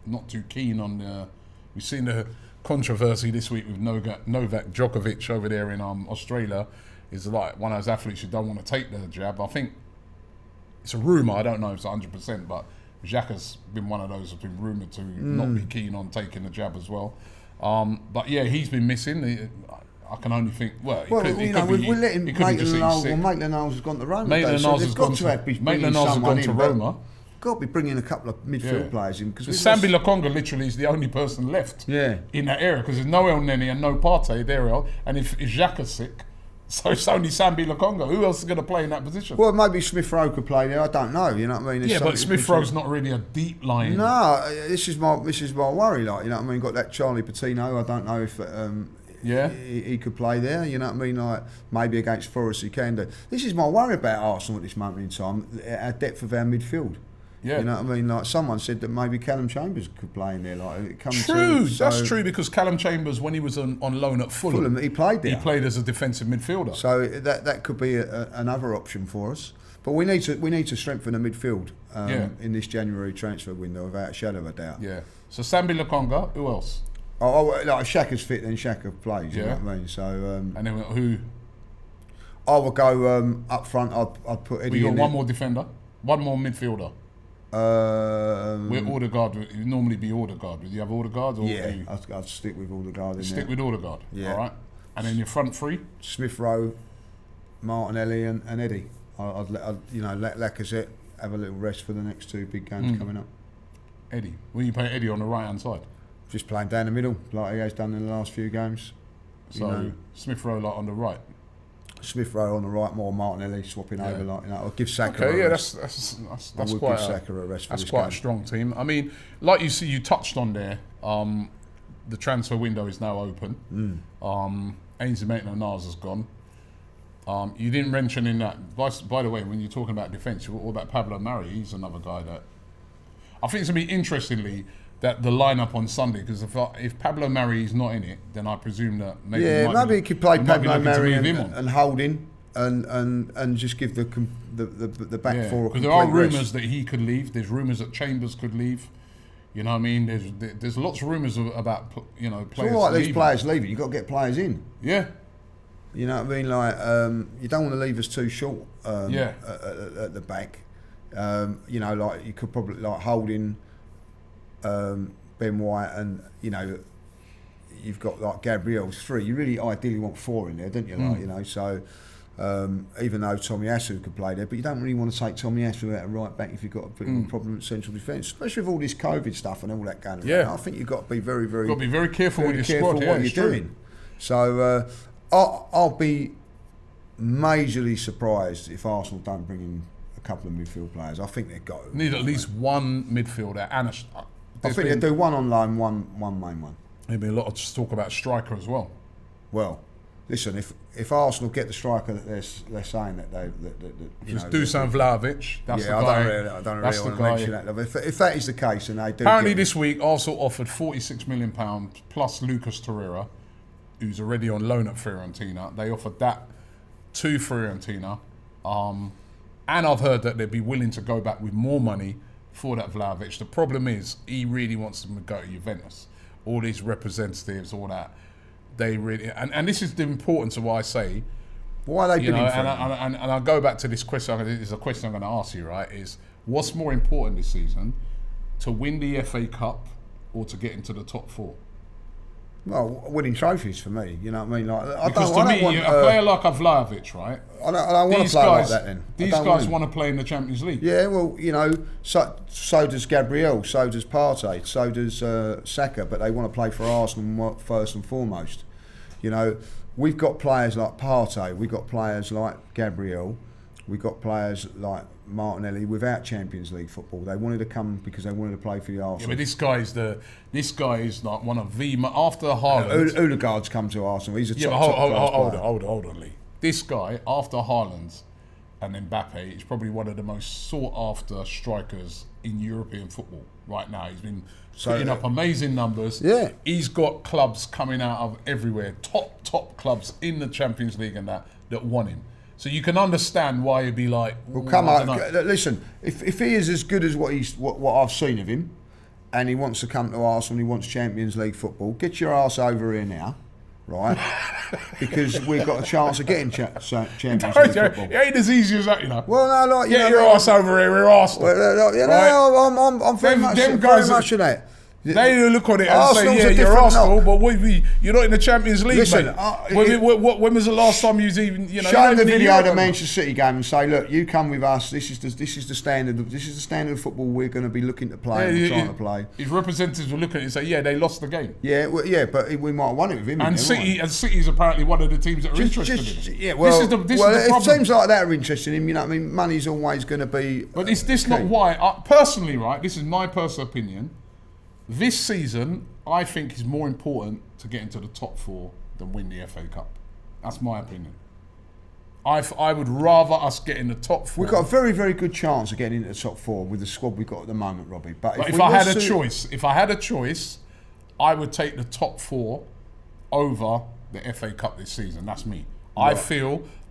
not too keen on. We've seen the controversy this week with Novak Djokovic over there in Australia. Is like one of those athletes who don't want to take the jab. I think it's a rumour. I don't know if it's 100%, but Xhaka's been one of those who's been rumoured to not be keen on taking the jab as well. But yeah, he's been missing. I can only think. Well, we're letting Maitland-Niles has gone to Roma. Maitland-Niles has gone to Roma. Got to be bringing a couple of midfield players in because Sambi Lokonga literally is the only person left. In that area because there's no El Neni and no Partey there, and if Xhaka's sick. So it's only Sambi Lokonga. Who else is going to play in that position? Well, maybe Smith Rowe could play there. I don't know. You know what I mean? But Smith Rowe's not really a deep line. No, this is my worry. Like, you know what I mean? Got that Charlie Patino. I don't know if he could play there. You know what I mean? Like maybe against Forest he can do. This is my worry about Arsenal at this moment in time. Our depth of our midfield. Yeah. You know what I mean? Like someone said that maybe Callum Chambers could play in there. Like it comes true, that's true because Callum Chambers, when he was on loan at Fulham, he played there. He played as a defensive midfielder. So that could be another option for us. But we need to strengthen the midfield in this January transfer window without a shadow of a doubt. Yeah. So Sambi Lokonga, who else? Like if Xhaka's fit, then Xhaka plays. You know what I mean? So and then who? I would go up front. I'd put Eddie. We got one more defender, one more midfielder. We're Odegaard. It normally be Odegaard. Would you have Odegaard? Or I'd stick with Odegaard. Stick with Odegaard. Yeah. All right. And then your front three: Smith Rowe, Martinelli, and Eddie. I'd let Lacazette have a little rest for the next 2 big games coming up. Eddie, will you play Eddie on the right hand side? Just playing down the middle like he has done in the last few games. So Smith Rowe like on the right. Smith Rowe on the right, more Martinelli swapping over, like I'll give Saka. Okay, a rest. That's quite a strong team. I mean, like you touched on there. The transfer window is now open. Ainsley Maitland-Niles has gone. You didn't mention in that. By the way, when you're talking about defence, all about Pablo Mari. He's another guy that I think it's going to be interestingly. That the lineup on Sunday, because if Pablo Mari is not in it, then I presume that maybe he could play Pablo Mari and Holding and just give the back four. Because there are rumours that he could leave. There's rumours that Chambers could leave. You know what I mean? There's lots of rumours about players. It's all right, these players leaving. You've got to get players in. Yeah. You know what I mean? Like you don't want to leave us too short. At the back. Like you could probably like Holding. Ben White and you've got like Gabriel's 3. You really ideally want 4 in there, don't you? So even though Tommy Yasu could play there, but you don't really want to take Tommy Yasu out of right back if you've got a bit of a problem at central defence, especially with all this COVID stuff and all that going on. I think you've got to be very careful with your squad. What you're doing. So I'll be majorly surprised if Arsenal don't bring in a couple of midfield players. I think they've got to. Need at least one midfielder and I think they do one on loan, one main one. There'll be a lot of talk about striker as well. Well, listen, if Arsenal get the striker that they're saying that Just Dusan Vlahovic. That's the guy. I don't really want to mention that. If that is the case, and they do. Apparently, this week Arsenal offered £46 million plus Lucas Torreira, who's already on loan at Fiorentina. They offered that to Fiorentina, and I've heard that they'd be willing to go back with more money for that Vlahovic. The problem is he really wants them to go to Juventus. All these representatives, all that, they really and this is the importance of why I say why are they bidding for him? And I'll go back to this question. It's a question I'm going to ask you, right? Is what's more important this season, to win the FA Cup or to get into the top 4? Well, winning trophies for me, you know what I mean? Like, I because don't to me, want, a player like a Vlahovic, right? I don't want to play like that then. These guys want to play in the Champions League. Yeah, well, you know, so does Gabriel, so does Partey, so does Saka, but they want to play for Arsenal first and foremost. You know, we've got players like Partey, we've got players like Gabriel, we've got players like Martinelli without Champions League football. They wanted to come because they wanted to play for the Arsenal. Yeah, but this guy is like one of the after Haaland. Udegaard's come to Arsenal. He's a top hold on, Lee. This guy after Haaland and Mbappe is probably one of the most sought after strikers in European football right now. He's been putting up amazing numbers. Yeah, he's got clubs coming out of everywhere, top clubs in the Champions League and that want him. So you can understand why he'd be like, well, come on, listen. If he is as good as what I've seen of him, and he wants to come to Arsenal, and he wants Champions League football, get your ass over here now, right? Because we've got a chance of getting Champions League football. It ain't as easy as that, you know. Well, no, like get your ass over here, we're Arsenal. Well, I'm very much of that. They look on it and say, you're Arsenal, but you're not in the Champions League, listen, mate. When was the last time you was even, you know? Show the video of the Manchester City game and say, look, you come with us. This is the standard. This is the standard of football we're going to be looking to play and trying to play. His representatives will look at it and say, they lost the game. Yeah, but we might have won it with him. And City's apparently one of the teams that are interested in him. Yeah, well, this is the problem. If teams like that are interested in him, you know what I mean? Money's always going to be. But is this not why? Personally, right? This is my personal opinion. This season, I think is more important to get into the top 4 than win the FA Cup. That's my opinion. I would rather us get in the top 4. We've got a very, very good chance of getting into the top 4 with the squad we've got at the moment, Robbie. But if I had a choice, I would take the top 4 over the FA Cup this season. That's me. Right.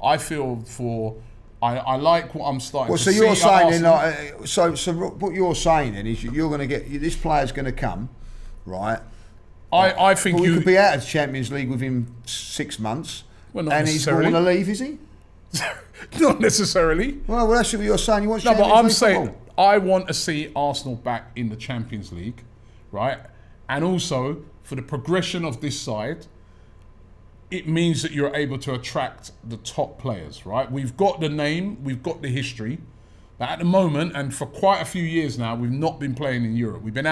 I feel for. I like what I'm starting to see. You're saying then, so what you're saying then is you're going to get this player's going to come, right? I think we could be out of the Champions League within 6 months, and he's going to leave, is he? Not necessarily. Well, that's what you're saying. You want Champions League? No, but I'm saying I want to see Arsenal back in the Champions League, right? And also for the progression of this side. It means that you're able to attract the top players, right? We've got the name, we've got the history, but at the moment, and for quite a few years now, we've not been playing in Europe. We've been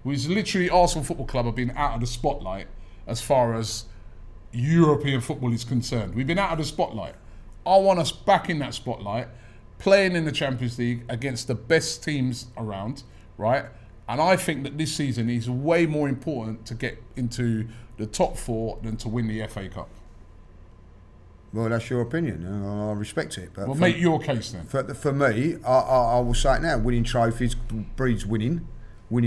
literally Arsenal Football Club have been out of the spotlight as far as European football is concerned. We've been out of the spotlight. I want us back in that spotlight, playing in the Champions League against the best teams around, right? And I think that this season is way more important to get into the top 4 than to win the FA Cup. Well, that's your opinion, and I respect it. But make your case then. For me, I will say it now: winning trophies breeds winning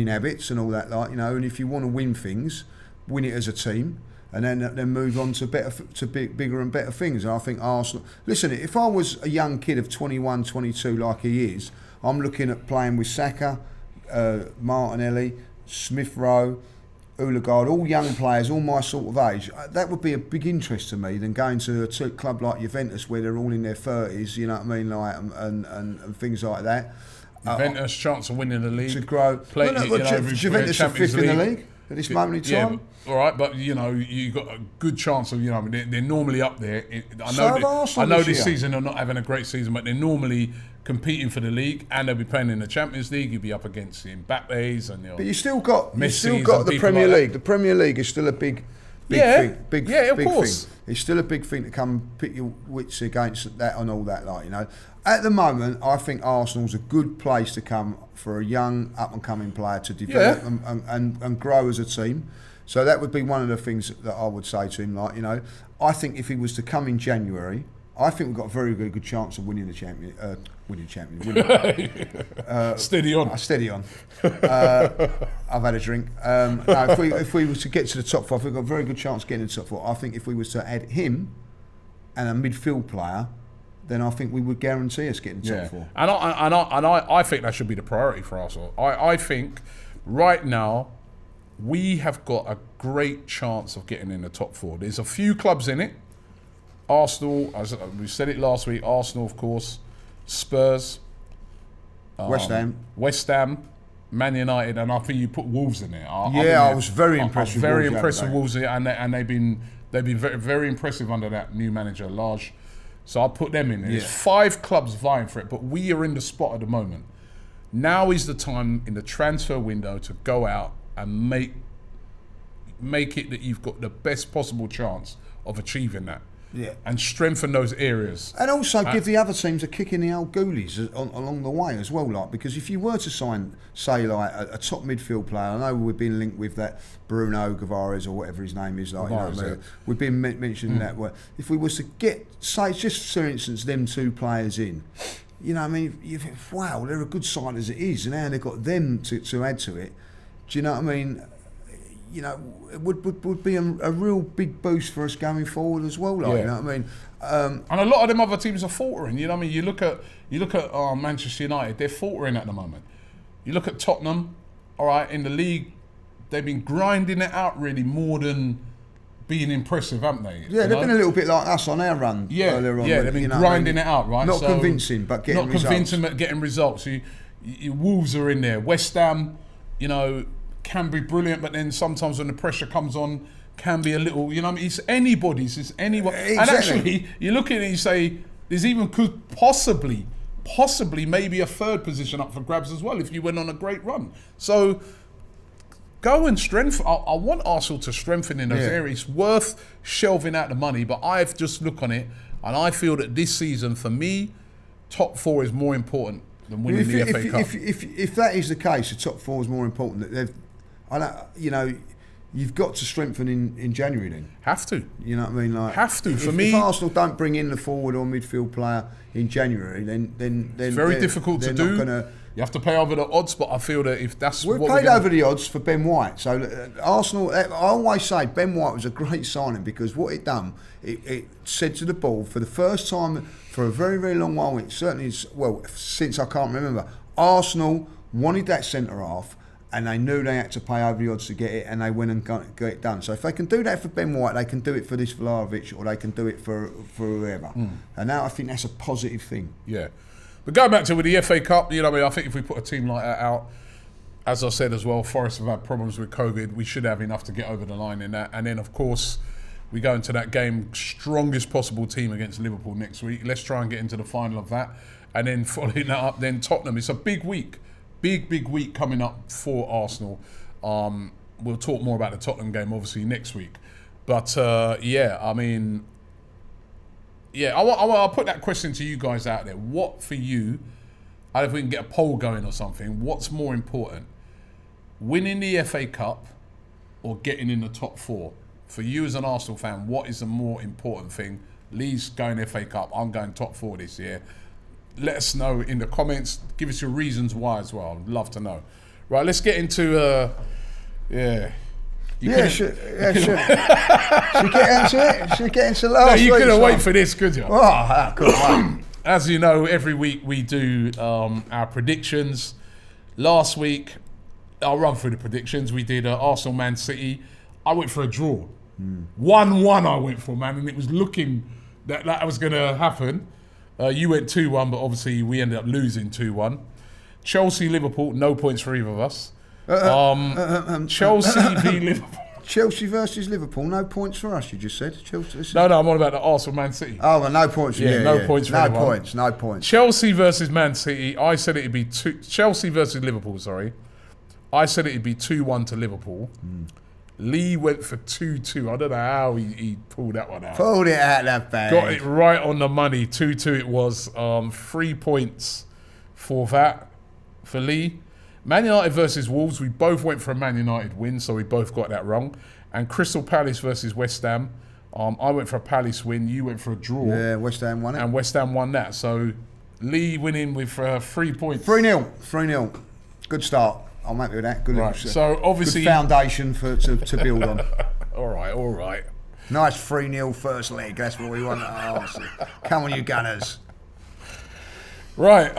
habits, and all that. Like, you know, and if you want to win things, win it as a team, and then move on to bigger and better things. And I think Arsenal. Listen, if I was a young kid of 21, 22, like he is, I'm looking at playing with Saka, Martinelli, Smith Rowe, Odegaard, all young players, all my sort of age. That would be a big interest to me than going to a club like Juventus where they're all in their 30s, you know what I mean, like and things like that. Juventus chance of winning the league. To grow. Juventus are 5th in the league at this moment in time. All right, but you know you've got a good chance of they're normally up there. I know this season they're not having a great season, but they're normally competing for the league, and they'll be playing in the Champions League. You'll be up against the Mbappe's and but you still got the Premier League. The Premier League is still a big thing. Big of course. Thing. It's still a big thing to come pit your wits against that and all that, like, you know. At the moment, I think Arsenal's a good place to come for a young, up-and-coming player to develop and grow as a team. So that would be one of the things that I would say to him. Like, you know, I think if he was to come in January, I think we've got a very, very good chance of winning the champion. Steady on. Steady on. I've had a drink. No, if we was to get to the top 5, we've got a very good chance of getting to the top 4. I think if we was to add him and a midfield player, then I think we would guarantee us getting top 4. And I think that should be the priority for Arsenal. I think right now we have got a great chance of getting in the top 4. There's a few clubs in it. Arsenal, as we said it last week, Arsenal, of course, Spurs, West Ham, Man United, and I think you put Wolves in there. I was very impressed with Wolves. Very impressed with Wolves, and they've been very, very impressive under that new manager, Lage. So I'll put them in. There's 5 clubs vying for it, but we are in the spot at the moment. Now is the time in the transfer window to go out and make it that you've got the best possible chance of achieving that. Yeah. And strengthen those areas. And also give the other teams a kick in the old goalies along the way as well. Like, because if you were to sign, say, like a top midfield player, I know we've been linked with that Bruno Gavares or whatever his name is. Like, we've been mentioning that. Where if we was to get, say, just for instance, them 2 players in, you know, what I mean, you think, wow, they're a good side as it is, and now they've got them to add to it. Do you know what I mean? You know, it would be a real big boost for us going forward as well. Like, you know what I mean? And a lot of them other teams are faltering. You know what I mean? You look at Manchester United; they're faltering at the moment. You look at Tottenham. All right, in the league, they've been grinding it out really more than being impressive, haven't they? Yeah, they've been a little bit like us on our run earlier on. Yeah, they've been grinding it out, right? Not convincing, but getting results. Not convincing, but getting results. You Wolves are in there. West Ham, you know, can be brilliant, but then sometimes when the pressure comes on, can be a little, you know, it's anybody's, it's anyone. Exactly. And actually, you look at it and you say, there's even could possibly maybe a 3rd position up for grabs as well if you went on a great run. So go and strengthen. I want Arsenal to strengthen in those areas. It's worth shelving out the money, but I've just looked on it and I feel that this season, for me, top 4 is more important than winning the FA Cup. If that is the case, the top 4 is more important. You know, you've got to strengthen in January then. Have to. You know what I mean? Like, have to. If Arsenal don't bring in the forward or midfield player in January, then it's very difficult to do. You have to pay over the odds, but I feel that if that's we've paid over the odds for Ben White. So Arsenal, I always say Ben White was a great signing because what it done, it said to the ball for the first time for a very, very long while. It certainly is, well, since I can't remember. Arsenal wanted that centre half, and they knew they had to pay over the odds to get it, and they went and got it done. So if they can do that for Ben White, they can do it for this Vlahovic, or they can do it for whoever. And now I think that's a positive thing. Yeah. But going back to with the FA Cup, you know, I mean, I think if we put a team like that out, as I said as well, Forest have had problems with COVID. We should have enough to get over the line in that. And then, of course, we go into that game, strongest possible team against Liverpool next week. Let's try and get into the final of that. And then following that up, then Tottenham. It's a big week. Big week coming up for Arsenal. We'll talk more about the Tottenham game, obviously, next week. But, I mean... Yeah, I'll put that question to you guys out there. What for you, and if we can get a poll going or something, what's more important? Winning the FA Cup or getting in the top 4? For you as an Arsenal fan, what is the more important thing? Lee's going FA Cup, I'm going top 4 this year. Let us know in the comments. Give us your reasons why as well. I'd love to know. Right, let's get into... Sure. Should we get into it? Should we get into last week? No, you couldn't wait for this, could you? Oh, I couldn't wait. As you know, every week we do our predictions. Last week, I'll run through the predictions. We did Arsenal Man City. I went for a draw. 1-1 I went for, man, and it was looking that was going to happen. You went 2-1, but obviously we ended up losing 2-1. Chelsea, Liverpool, no points for either of us. Chelsea v Liverpool. Chelsea versus Liverpool, no points for us, you just said. Chelsea. No, I'm on about the Arsenal Man City. Oh, well, no points. No points for anyone. No points. Chelsea versus Man City, I said it'd be Chelsea versus Liverpool, sorry. I said it'd be 2-1 to Liverpool. Lee went for 2-2. I don't know how he pulled that one out. Pulled it out that bag. Got it right on the money. 2-2 it was. 3 points for that, for Lee. Man United versus Wolves. We both went for a Man United win, so we both got that wrong. And Crystal Palace versus West Ham. I went for a Palace win. You went for a draw. Yeah, West Ham won it. And West Ham won that. So Lee winning with 3 points. 3-0. 3-0. Good start. I'm happy with that. Good, Right. So obviously, good foundation to build on. all right. Nice 3-0 first leg. That's what we want. Oh, come on, you Gunners. Right.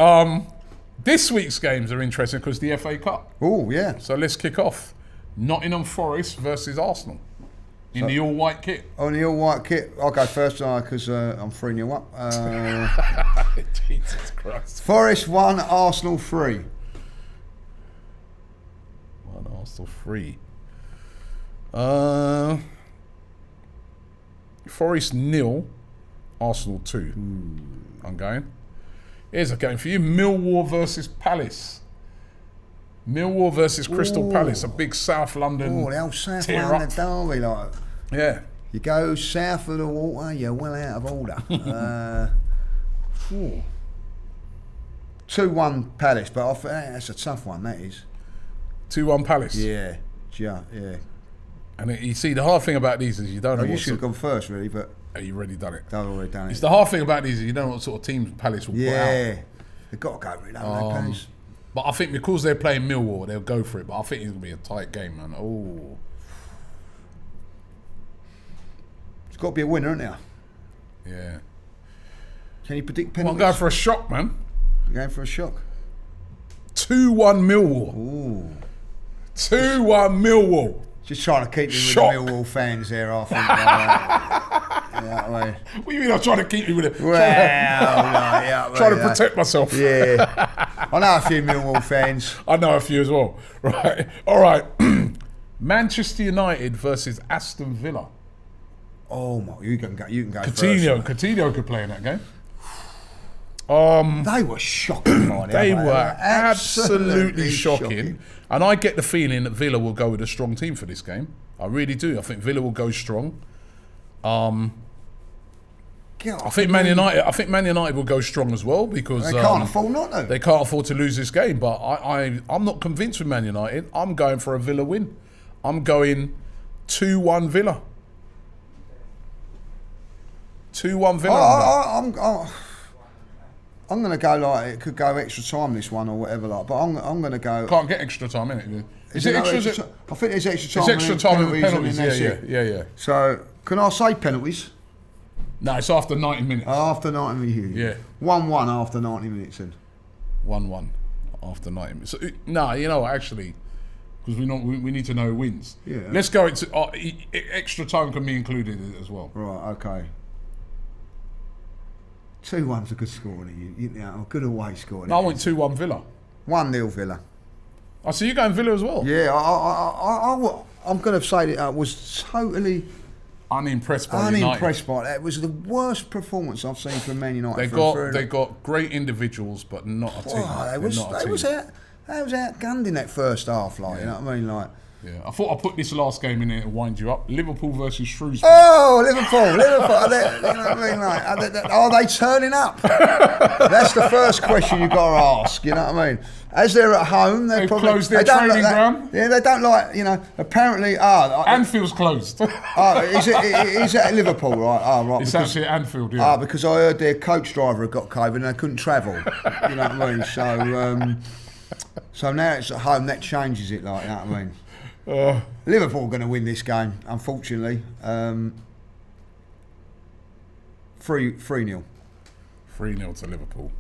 This week's games are interesting because the FA Cup. Oh, yeah. So let's kick off. Nottingham Forest versus Arsenal in the all-white kit. On the all-white kit, I'll go first because I'm 3-0 up. Jesus Christ. Forest 1, Arsenal 3. 1, Arsenal 3. Forest 0, Arsenal 2. I'm going. Here's a game for you. Millwall versus Palace. Millwall versus Crystal Palace, a big South London. Oh, the old South tear London up. derby, like. Yeah. You go south of the water, you're well out of order. 2-1 Palace, but I think that's a tough one, that is. 2-1 Palace. Yeah. And you see, the hard thing about these is you don't know You what should have gone first, really, but Have you already done it? I've already done it. It's the hard thing about these is you don't know what sort of team Palace will put out. Yeah. They've got to go with that, Palace. But I think because they're playing Millwall, they'll go for it. But I think it's going to be a tight game, man. Oh. It's got to be a winner, isn't there? Yeah. Can you predict I'm penalties? going for a shock, man. You're going for a shock? 2-1 Millwall. Ooh. 2-1 Millwall. Just trying to keep you with Shock. the Millwall fans there, I think. What do you mean I'm trying to keep you with it? Trying to protect myself. Yeah. I know a few Millwall fans. I know a few as well. Right. All right. Manchester United versus Aston Villa. Oh my! You can go Coutinho. first. Coutinho could play in that game. They were shocking, They were absolutely shocking. And I get the feeling that Villa will go with a strong team for this game. I really do. I think Villa will go strong. I think Man United will go strong as well because they can't afford not to. They can't afford to lose this game. But I'm not convinced with Man United. I'm going for a Villa win. I'm going 2-1 Villa. 2-1 Villa. I'm going to go like it could go extra time this one or whatever like, but I'm going to go. Can't get extra time, innit? Is it extra? I think there's extra time. It's extra time and penalties. And Yeah. So can I say penalties? No, it's after 90 minutes. After 90 minutes. Yeah. 1-1 after 90 minutes then. 1-1 after 90 minutes. So, no, you know, actually, because we need to know who wins. Yeah. Let's go into extra time can be included as well. Right. Okay. 2-1's a good score, a good away score. No, I went 2-1 Villa. 1-0 Villa. Oh, so you're going Villa as well? Yeah, I'm going to say that I was totally unimpressed by United. That. It was the worst performance I've seen from Man United. They got great individuals, but not a team. They was outgunned in that first half, you know what I mean, like. Yeah, I thought I'd put this last game in here to wind you up. Liverpool versus Shrewsbury. Oh, Liverpool. You know what I mean? Like, are they turning up? That's the first question you've got to ask. You know what I mean? As they're at home, they've probably closed their training ground. Yeah, they don't like. Apparently, Anfield's closed. Is it at Liverpool, right? Oh, right. It's actually at Anfield. Yeah. Because I heard their coach driver had got COVID and they couldn't travel. You know what I mean? So now it's at home. That changes it, like, you know what I mean? Liverpool are going to win this game, unfortunately. 3-0. 3-0 to Liverpool.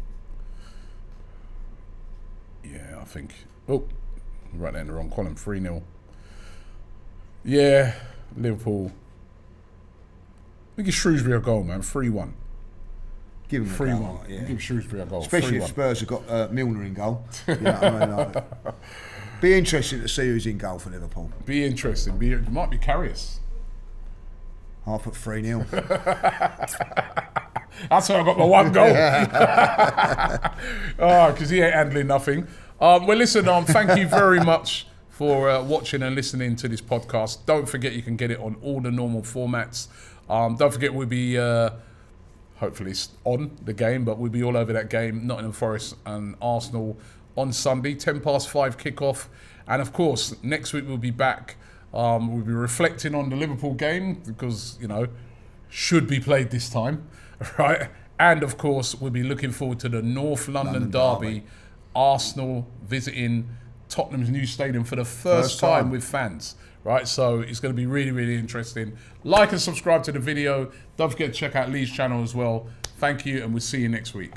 Yeah, I think. Oh, right there in the wrong column. 3-0. Yeah, Liverpool. I think it's Shrewsbury a goal, man. 3-1. Give them 3-1. Yeah. Give Shrewsbury a goal. Especially 3-1. if Spurs have got Milner in goal. You know what I mean? Like, be interesting to see who's in goal for Liverpool. Be interesting. It might be Karius. I'll put 3-0. That's how I got my one goal. Because he ain't handling nothing. Well, listen, thank you very much for watching and listening to this podcast. Don't forget you can get it on all the normal formats. Don't forget we'll be hopefully on the game, but we'll be all over that game, Nottingham Forest and Arsenal on Sunday, 5:10 kickoff. And of course, next week we'll be back. We'll be reflecting on the Liverpool game because, you know, should be played this time, right? And of course, we'll be looking forward to the North London derby. Arsenal visiting Tottenham's new stadium for the first time with fans, right? So it's going to be really, really interesting. Like and subscribe to the video. Don't forget to check out Lee's channel as well. Thank you, and we'll see you next week.